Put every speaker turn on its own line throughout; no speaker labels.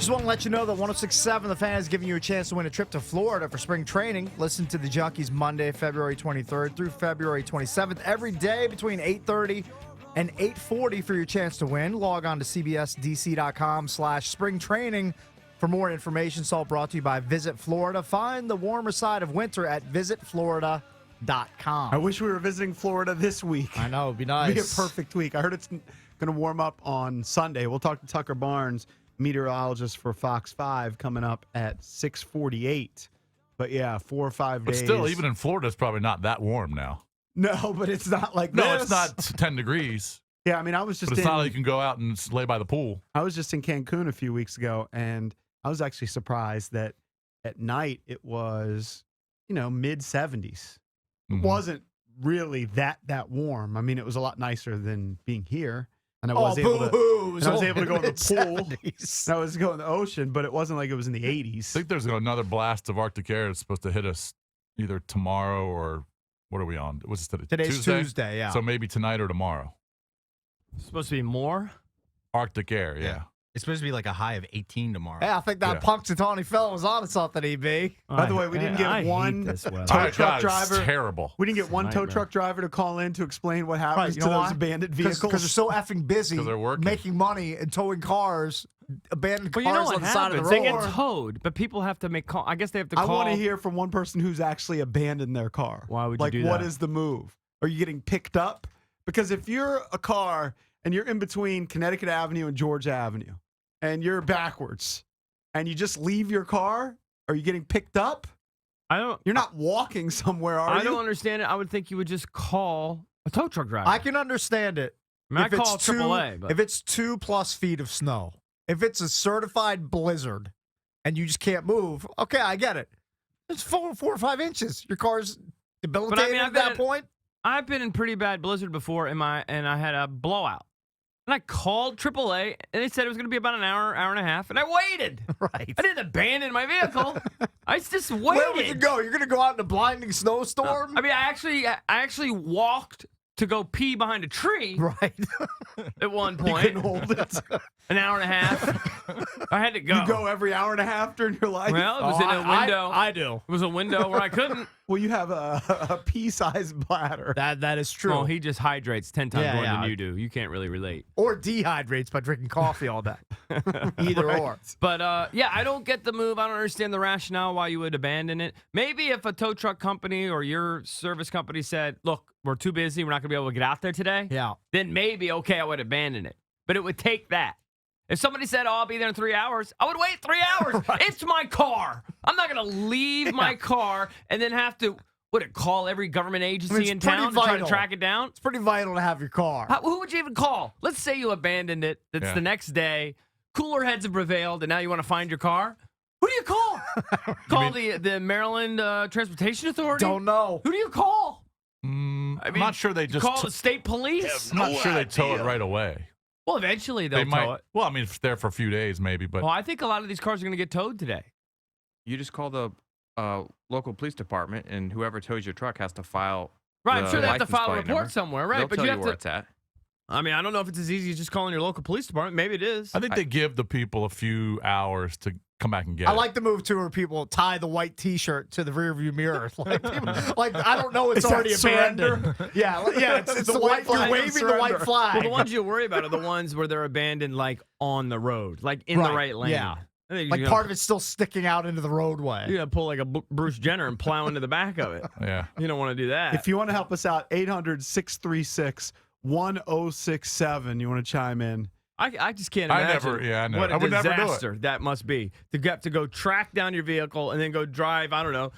Just want to let you know that 106.7 The Fan is giving you a chance to win a trip to Florida for spring training. Listen to the Junkies Monday, February 23rd through February 27th, every day between 8:30 and 8:40 for your chance to win. Log on to cbsdc.com/spring training for more information. It's all brought to you by Visit Florida. Find the warmer side of winter at visitflorida.com.
I wish we were visiting Florida this week.
I know, it'd be nice.
It'd be a perfect week. I heard it's going to warm up on Sunday. We'll talk to Tucker Barnes, meteorologist for Fox 5, coming up at 6:48. But yeah, 4 or 5 days.
But still, even in Florida, it's probably not that warm now.
No, but it's not like
No,
this.
it's not 10 degrees.
Yeah, I mean, I was just
But it's not like you can go out and lay by the pool.
I was just in Cancun a few weeks ago, and I was actually surprised that at night it was, mid-70s. It wasn't really that warm. I mean, it was a lot nicer than being here. And I was able to go in the pool. And I was going in the ocean, but it wasn't like it was in the 80s.
I think there's another blast of Arctic air that's supposed to hit us either tomorrow or what are we on? What's today?
Today's Tuesday, yeah.
So maybe tonight or tomorrow.
It's supposed to be more?
Arctic air, yeah.
It's supposed to be like a high of 18 tomorrow.
Yeah, I think that Punxsutawney fellow was on to something, EB.
By the way, we didn't get one tow
God,
truck driver.
It's terrible.
We didn't get one tow truck driver to call in to explain what happens to those abandoned vehicles.
Because they're so effing busy
they're working.
making money and towing cars, abandoned cars
Well, you know
on
what
the side of the
happens?
road.
They get towed, but people have to make call. I guess they have to
I
call.
want to hear from one person who's actually abandoned their car.
Why would you do
What
that?
is the move? Are you getting picked up? Because if you're a car and you're in between Connecticut Avenue and Georgia Avenue, and you're backwards, and you just leave your car, are you getting picked up? You're not walking somewhere, are you?
I don't understand it. I would think you would just call a tow truck driver.
I can understand it.
I call AAA. But
If it's 2+ feet of snow, if it's a certified blizzard, and you just can't move, okay, I get it. It's 4 or 5 inches. Your car's debilitated at that point.
I've been in pretty bad blizzard before, and I had a blowout. And I called AAA, and they said it was going to be about an hour, hour and a half, and I waited.
Right.
I didn't abandon my vehicle. I just waited.
Where would you go? You're going to go out in a blinding snowstorm?
I mean, I actually walked to go pee behind a tree.
Right.
At one point.
You couldn't hold it.
An hour and a half. I had to go.
You go every hour and a half during your life?
Well, it was in a window.
I do.
It was a window where I couldn't.
Well, you have a pea-sized bladder.
That is true.
Well, he just hydrates 10 times more
yeah.
than you do. You can't really relate.
Or dehydrates by drinking coffee all day. Either or.
But, I don't get the move. I don't understand the rationale why you would abandon it. Maybe if a tow truck company or your service company said, look, we're too busy, we're not going to be able to get out there today, then maybe, okay, I would abandon it. But it would take that. If somebody said, I'll be there in 3 hours, I would wait 3 hours. Right. It's my car. I'm not going to leave my car and then have to, call every government agency in town to try to track it down?
It's pretty vital to have your car.
Who would you even call? Let's say you abandoned it. That's the next day. Cooler heads have prevailed, and now you want to find your car? Who do you call? Call the Maryland Transportation Authority?
Don't know.
Who do you call?
I'm not sure they just
call the state police?
I'm not sure they tow it right away.
Well, eventually they'll tow it.
Well, I mean, if it's there for a few days, maybe. But
well, I think a lot of these cars are going to get towed today.
You just call the local police department, and whoever tows your truck has to file.
Right, I'm sure they have to
license
file a
plate
report
number.
somewhere, right?
They'll
But
tell
you
you
have
where
to.
it's at.
I mean, I don't know if it's as easy as just calling your local police department. Maybe it is.
I think they give the people a few hours to come back and get it.
I like the move too, where people tie the white T-shirt to the rearview mirror. Like I don't know, it's already abandoned. Yeah, it's the white flag. You're waving the white flag.
Well, the ones you worry about are the ones where they're abandoned, like on the road, like in the right lane.
Yeah,
I think
like part of it's still sticking out into the roadway.
You're gonna pull like a Bruce Jenner and plow into the back of it.
Yeah,
you don't want to do that.
If you want to help us out, 800-636-1067. You want to chime in?
I just can't imagine what a disaster that must be to have to go track down your vehicle and then go drive, I don't know,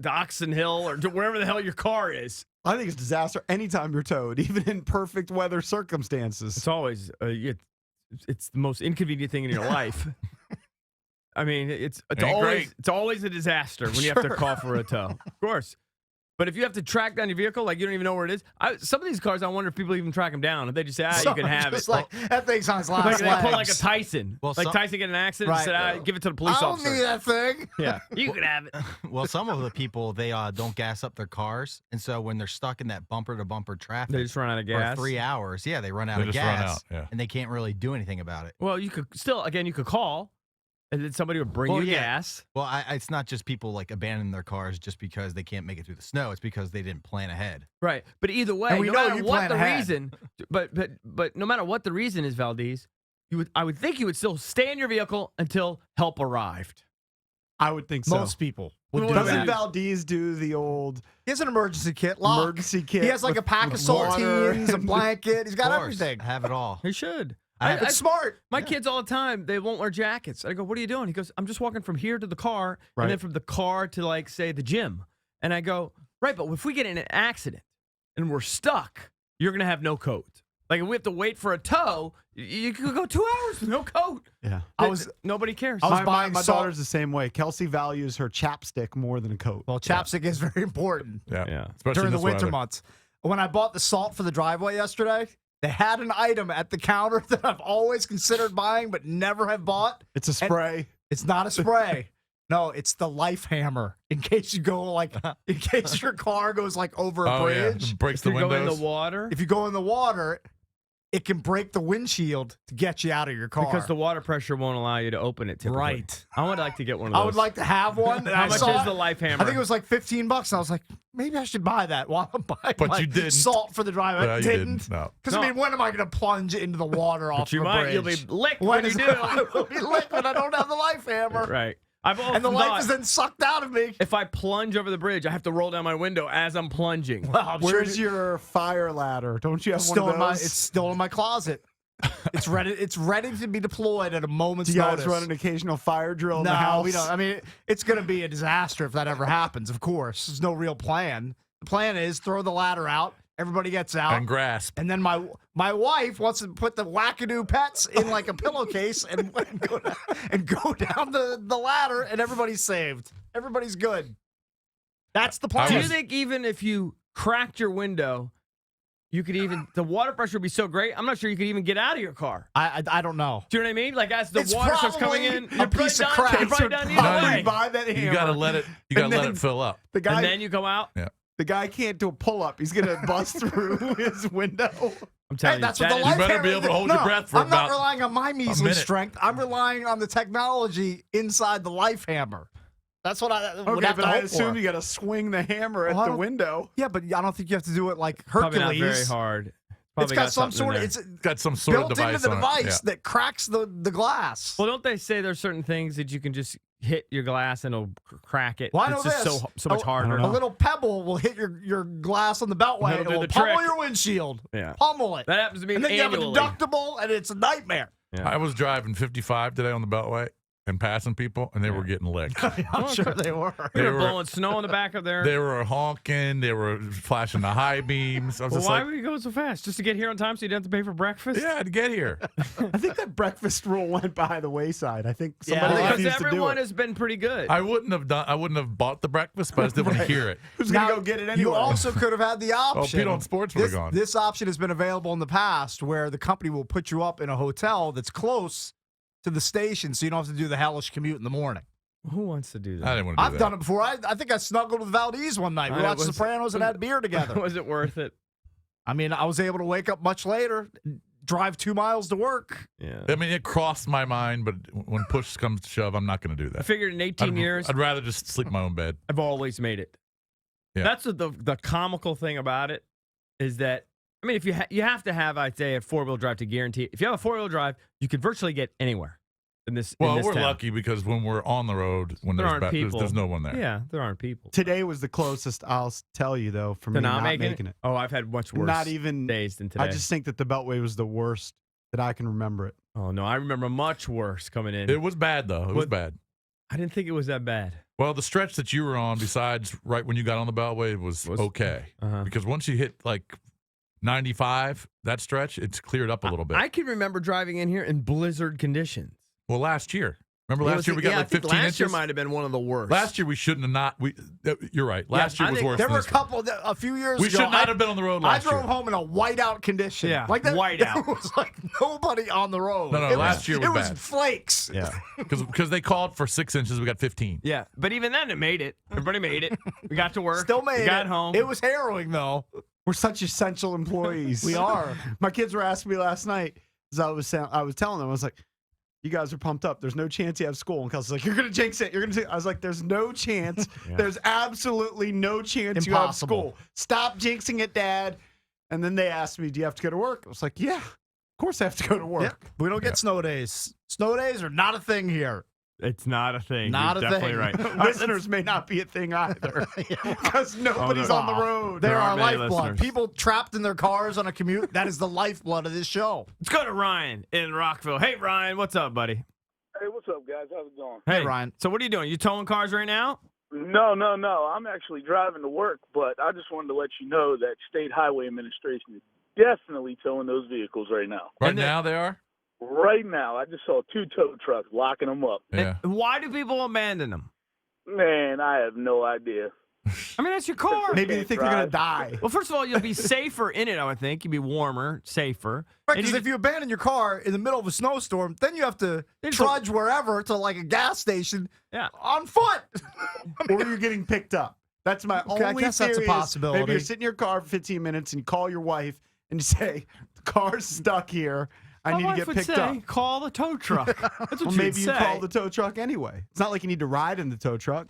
the Oxon Hill or wherever the hell your car is.
I think it's a disaster anytime you're towed, even in perfect weather circumstances.
It's always it's the most inconvenient thing in your life. I mean, it's always a disaster when you have to call for a tow. Of course. But if you have to track down your vehicle, like you don't even know where it is. Some of these cars, I wonder if people even track them down. If they just say, you can have it.
Like, that thing's on his last legs.
They pull like a Tyson. Well, Tyson get in an accident and said, give it to the police officer.
I don't need that thing.
Yeah, you can have it.
Well, some of the people, they don't gas up their cars. And so when they're stuck in that bumper-to-bumper traffic.
They just run out of gas.
For 3 hours. Yeah, they run out of gas. And they can't really do anything about it.
Well, you could still, again, you could call. And then somebody would bring
Well,
you
yeah.
gas.
Well, it's not just people like abandoning their cars just because they can't make it through the snow. It's because they didn't plan ahead.
Right. But either way,
And we
no
know
matter
you
what
plan
the
ahead.
reason, but no matter what the reason is, Valdez, I would think you would still stay in your vehicle until help arrived.
I would think so.
Most people would do
Doesn't
that.
Valdez do the old
He has an emergency kit. Lock.
emergency kit?
He has like a
with-
pack of
with water
saltines, a blanket. He's got
Of course,
everything.
I have it all.
He should.
It's smart.
My kids all the time, they won't wear jackets. I go, what are you doing? He goes, I'm just walking from here to the car,
Right.
and then from the car to, like, say, the gym. And I go, right, but if we get in an accident and we're stuck, you're going to have no coat. Like, if we have to wait for a tow, you could go 2 hours with no coat.
Yeah.
Nobody cares.
I was
My
buying salt.
daughter's the same way. Kelsey values her chapstick more than a coat.
Well, chapstick is very important
Yeah. Especially
during
in
the
this
winter
weather.
months. When I bought the salt for the driveway yesterday, they had an item at the counter that I've always considered buying but never have bought.
It's a spray.
It's not a spray. No, it's the life hammer. In case you go in case your car goes like over a
Oh, yeah.
bridge.
Breaks
if
the
you go in
windows.
the water,
If you go in the water, it can break the windshield to get you out of your car.
because the water pressure won't allow you to open it typically.
Right.
I would like to get one of those.
I would like to have one. And
How
I
much
saw
is
it.
the life hammer?
I think it was like $15. And I was like, maybe I should buy that while I'm buying
But
my
you didn't.
salt for the driveway.
No,
I
you
didn't.
No.
Because, I mean, when am I going to plunge into the water off
But you
the
might.
bridge?
You'll be licked
When
when you
is-
do.
I will be licked when I don't have the life hammer.
Right. I've often
And the life
thought,
is then sucked out of me.
if I plunge over the bridge, I have to roll down my window as I'm plunging.
Well, I'm sure
Where's your fire ladder? Don't you have
still
one
in
of
my,
those?
it's still in my closet. It's ready. It's ready to be deployed at a moment's
Do you guys
notice.
run an occasional fire drill in the
No,
house?
we don't. I mean, it's going to be a disaster if that ever happens. Of course, there's no real plan. The plan is throw the ladder out. Everybody gets out.
And grasp.
And then my wife wants to put the wackadoo pets in like a pillowcase and go down the ladder, and everybody's saved. Everybody's good. That's the plan.
Do you think even if you cracked your window, you could even the water pressure would be so great? I'm not sure you could even get out of your car.
I don't know.
Do you know what I mean? Like as the
It's
water starts coming in,
probably
you're
a piece of
probably
crap.
done, you're probably done
No,
either
you
way.
buy that hammer.
You gotta let it. You gotta
And
let
then
it fill up.
The guy,
And then you go out.
the guy can't do a pull up. He's gonna bust through his window.
I'm telling
Hey, that's
you,
what the
that
life
is-
better
hammer
be able to hold
no,
your breath for
I'm not
about
relying on my measly
minute.
strength. I'm relying on the technology inside the life hammer. That's what I would
Okay,
have
but
to
I
hope
assume
for.
you gotta swing the hammer at
Well, I
the
don't-
window.
Yeah, but I don't think you have to do it like
probably
Hercules.
not very hard.
It's
Probably
got some
something in
sort of
there.
it's
Got some sort
built
of device
into the
on it.
device that cracks the glass.
Well, don't they say there's certain things that you can just hit your glass and it'll crack it?
Well, I
it's
know
just
this.
so much harder.
A little pebble will hit your glass on the beltway.
It'll
and
do
it will
the
pummel
trick.
your windshield.
Yeah.
Pummel it.
That happens to me
And then you have a
annually.
deductible, and it's a nightmare.
Yeah.
I was driving 55 today on the Beltway and passing people, and they were getting licked.
I'm sure they were.
We
They
were
were-
blowing snow in the back of there.
They were honking. They were flashing the high beams. I was
Well,
just
why
like,
were you going so fast? Just to get here on time so you didn't have to pay for breakfast?
yeah, to get here.
I think that breakfast rule went by the wayside. I think
Yeah,
somebody
Because
refused to do
everyone
it.
has been pretty good.
I wouldn't have bought the breakfast, but I just didn't want to hear it.
Who's gonna
Now,
go get it anyway?
You also could have had the option.
Pete on Sports would have gone.
This option has been available in the past where the company will put you up in a hotel that's close to the station so you don't have to do the hellish commute in the morning.
Who wants to do that?
I didn't want to do
I've
that.
done it before. I think I snuggled with Valdez one night. We
I
watched
was-
Sopranos and had beer together.
Was it worth it?
I mean, I was able to wake up much later, drive 2 miles to work.
Yeah.
I mean, it crossed my mind, but when push comes to shove, I'm not going to do
I
that.
figured in 18 years,
I'd rather just sleep in my own bed.
I've always made it.
Yeah.
That's what the comical thing about it is that, I mean, if you have to have, I'd say, a four-wheel drive to guarantee it. If you have a four-wheel drive, you can virtually get anywhere in this
Well,
in this
we're
town.
lucky because when we're on the road, when
There aren't
there's
people.
there's no one there.
Yeah, there aren't people.
Today was the closest I'll tell you though for
To
me
not
not
making it? Oh, I've had much worse
Not even.
days than today.
I just think that the Beltway was the worst that I can remember it.
Oh, no, I remember much worse coming in.
It was bad though. It was
What-
bad.
I didn't think it was that bad.
Well, the stretch that you were on, besides right when you got on the Beltway, was okay.
Uh-huh.
Because once you hit like 95, that stretch, it's cleared up a little bit.
I can remember driving in here in blizzard conditions.
Well, last year. Remember last year we got
yeah,
like
I think
15
last
inches?
year might have been one of the worst.
Last year we shouldn't have not. You're right. Last
I
year was
think
worse
There
than
were a
this one.
couple, a few years
We
ago.
should not have been on the road last
I drove
year.
home in a whiteout condition.
Yeah,
like that,
whiteout.
There was like nobody on the road.
No,
It
last year was
it
bad.
was flakes.
Yeah.
Because they called for 6 inches. We got 15.
Yeah, but even then, it made it. Everybody made it. We got to work.
Still made
we got
it.
home.
It was harrowing though.
We're such essential employees.
We are.
My kids were asking me last night, as I was telling them, I was like, you guys are pumped up. There's no chance you have school. And Kelsey's like, you're going to jinx it. You're going to. I was like, there's no chance.
Yeah.
There's absolutely no chance you have
Impossible.
school. Stop jinxing it, Dad. And then they asked me, do you have to go to work? I was like, yeah, of course I have to go to work.
Yep. We don't get snow days. Snow days are not a thing here.
It's not a thing.
Not
You're
a
definitely
thing.
right.
Listeners may not be a thing either because nobody's
no.
on the road.
They're
There
our
aren't many
lifeblood.
listeners.
People trapped in their cars on a commute. That is the lifeblood of this show.
Let's go to Ryan in Rockville. Hey, Ryan, what's up, buddy?
Hey, what's up, guys? How's it going?
Hey, Ryan.
So what are you doing? You towing cars right now?
No. I'm actually driving to work, but I just wanted to let you know that State Highway Administration is definitely towing those vehicles right now.
Right
And then-
now they are?
Right now, I just saw 2 tow trucks locking them up.
Yeah.
And why do people abandon them?
Man, I have no idea.
I mean, that's your car.
Maybe they think they're going to die.
Well, first of all, you'll be safer in it, I would think. You'd be warmer, safer.
Right,
And
because
you
if you abandon your car in the middle of a snowstorm, then you have to
It's
trudge wherever to like a gas station
Yeah.
on foot.
Or you're getting picked up. That's my
Okay, I
only
guess that's a
theory is
possibility.
Maybe you're sitting in your car for 15 minutes and you call your wife and you say, the car's stuck here. I
My
need to
wife
get
would
picked
say,
up.
call the tow truck. That's what
Well,
you'd
maybe you
say.
call the tow truck anyway. It's not like you need to ride in the tow truck.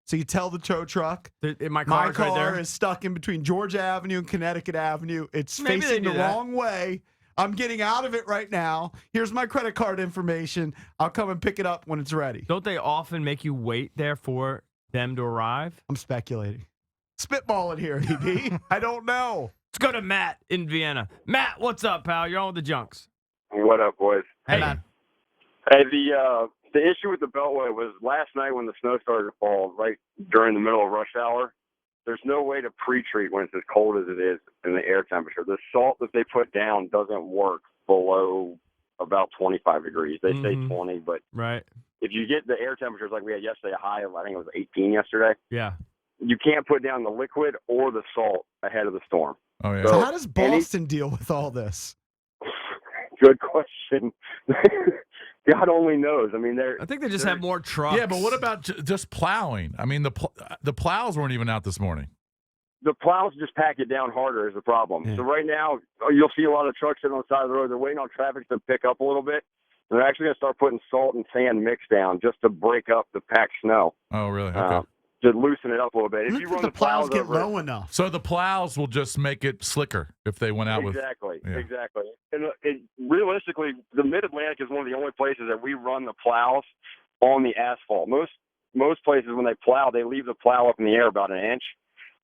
So you tell the tow truck,
My
my
car's right
car
there.
is stuck in between Georgia Avenue and Connecticut Avenue. It's
Maybe they
facing
do
the
that.
wrong way. I'm getting out of it right now. Here's my credit card information. I'll come and pick it up when it's ready.
Don't they often make you wait there for them to arrive?
I'm speculating. Spitballing here, EB. I don't know.
Let's go to Matt in Vienna. Matt, what's up, pal? You're on with the Junks.
What up, boys?
Hey, man.
Hey, the issue with the Beltway was last night when the snow started to fall, right during the middle of rush hour. There's no way to pre-treat when it's as cold as it is in the air temperature. The salt that they put down doesn't work below about 25 degrees. They say 20, but
Right.
if you get the air temperatures like we had yesterday, a high of I think it was 18 yesterday,
Yeah.
you can't put down the liquid or the salt ahead of the storm.
Oh, yeah.
So
So-
how does Boston deal with all this?
Good question. God only knows. I mean,
I think they just have more trucks.
Yeah, but what about just plowing? I mean, the plows weren't even out this morning.
the plows just pack it down harder is the problem.
Yeah.
So right now, you'll see a lot of trucks sitting on the side of the road. They're waiting on traffic to pick up a little bit. And they're actually going to start putting salt and sand mix down just to break up the packed snow,
Oh, really? Okay.
to loosen it up a little bit. If
Look
you
if
run
the plows get
over it-
low enough.
So the plows will just make it slicker if they went out with.
Exactly,
yeah.
exactly. And realistically, the Mid-Atlantic is one of the only places that we run the plows on the asphalt. Most places, when they plow, they leave the plow up in the air about an inch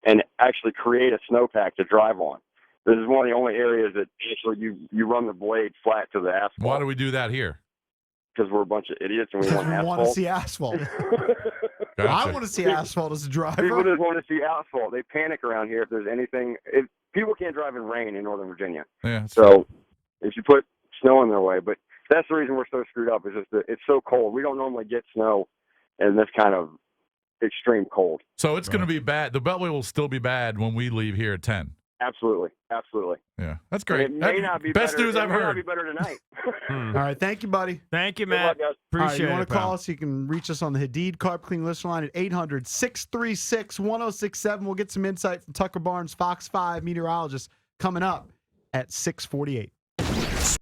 and actually create a snowpack to drive on. This is one of the only areas that actually you run the blade flat to the asphalt.
Why do we do that here?
Because we're a bunch of idiots and we
Because
want
we want to
asphalt.
see asphalt.
Gotcha.
I want to see asphalt as a
People
driver.
just want to see asphalt. They panic around here if there's anything. If people can't drive in rain in Northern Virginia.
Yeah.
So if you put snow in their way, but that's the reason we're so screwed up. Is just that it's so cold. We don't normally get snow in this kind of extreme cold.
So it's going to be bad. The Beltway will still be bad when we leave here at 10.
Absolutely, absolutely.
Yeah, that's
And
great.
it may not be
Best
better,
news
it
I've
may not
heard.
be better tonight.
All right, thank you, buddy.
Thank you,
Good
Matt.
luck, guys.
All right,
Appreciate
you want
it,
to call
pal.
us? You can reach us on the Hadid Carb Clean listener line at 800-636-1067. We'll get some insight from Tucker Barnes, Fox 5 meteorologist, coming up at 6:48.